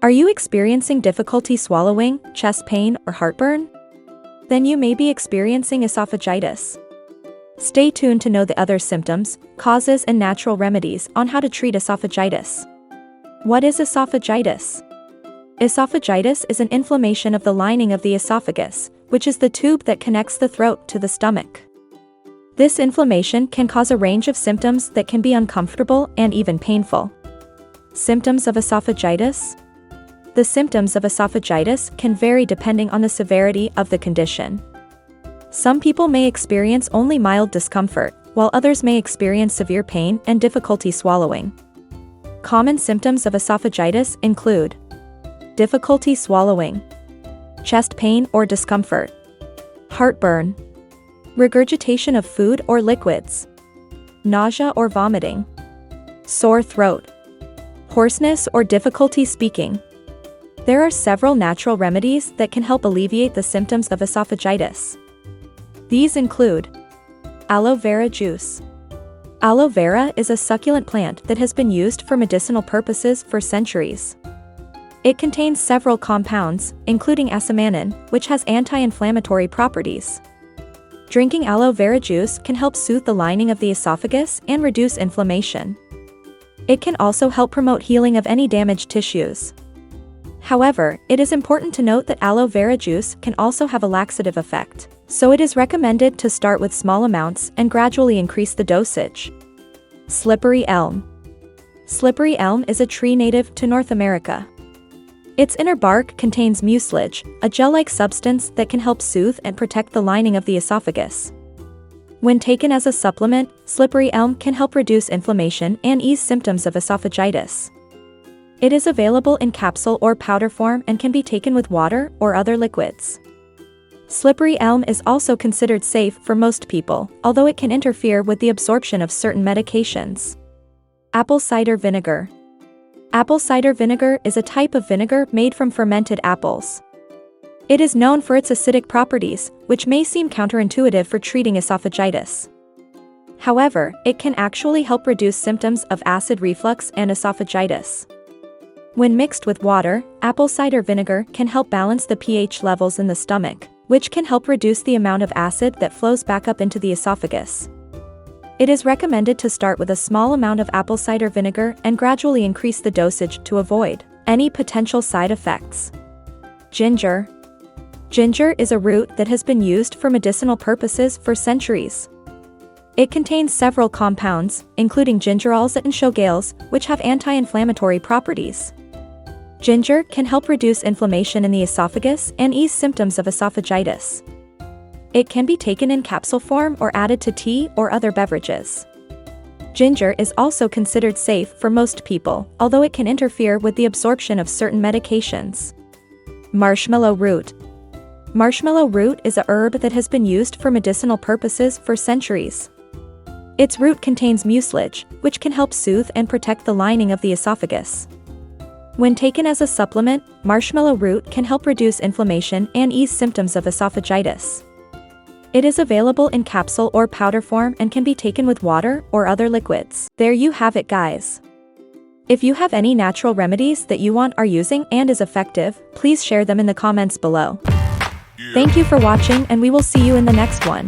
Are you experiencing difficulty swallowing, chest pain, or heartburn? Then you may be experiencing esophagitis. Stay tuned to know the other symptoms, causes, and natural remedies on how to treat esophagitis. What is esophagitis? Esophagitis is an inflammation of the lining of the esophagus, which is the tube that connects the throat to the stomach. This inflammation can cause a range of symptoms that can be uncomfortable and even painful. Symptoms of esophagitis? The symptoms of esophagitis can vary depending on the severity of the condition. Some people may experience only mild discomfort, while others may experience severe pain and difficulty swallowing. Common symptoms of esophagitis include difficulty swallowing, chest pain or discomfort, heartburn, regurgitation of food or liquids, nausea or vomiting, sore throat, hoarseness or difficulty speaking. There are several natural remedies that can help alleviate the symptoms of esophagitis. These include aloe vera juice. Aloe vera is a succulent plant that has been used for medicinal purposes for centuries. It contains several compounds, including asamanin, which has anti-inflammatory properties. Drinking aloe vera juice can help soothe the lining of the esophagus and reduce inflammation. It can also help promote healing of any damaged tissues. However, it is important to note that aloe vera juice can also have a laxative effect, so it is recommended to start with small amounts and gradually increase the dosage. Slippery elm. Slippery elm is a tree native to North America. Its inner bark contains mucilage, a gel-like substance that can help soothe and protect the lining of the esophagus. When taken as a supplement, slippery elm can help reduce inflammation and ease symptoms of esophagitis. It is available in capsule or powder form and can be taken with water or other liquids. Slippery elm is also considered safe for most people, although it can interfere with the absorption of certain medications. Apple cider vinegar. Apple cider vinegar is a type of vinegar made from fermented apples. It is known for its acidic properties, which may seem counterintuitive for treating esophagitis. However, it can actually help reduce symptoms of acid reflux and esophagitis. When mixed with water, apple cider vinegar can help balance the pH levels in the stomach, which can help reduce the amount of acid that flows back up into the esophagus. It is recommended to start with a small amount of apple cider vinegar and gradually increase the dosage to avoid any potential side effects. Ginger. Ginger is a root that has been used for medicinal purposes for centuries. It contains several compounds, including gingerols and shogales, which have anti-inflammatory properties. Ginger can help reduce inflammation in the esophagus and ease symptoms of esophagitis. It can be taken in capsule form or added to tea or other beverages. Ginger is also considered safe for most people, although it can interfere with the absorption of certain medications. Marshmallow root. Marshmallow root is a herb that has been used for medicinal purposes for centuries. Its root contains mucilage, which can help soothe and protect the lining of the esophagus. When taken as a supplement, marshmallow root can help reduce inflammation and ease symptoms of esophagitis. It is available in capsule or powder form and can be taken with water or other liquids. There you have it, guys. If you have any natural remedies that you are using and is effective, please share them in the comments below. Thank you for watching, and we will see you in the next one.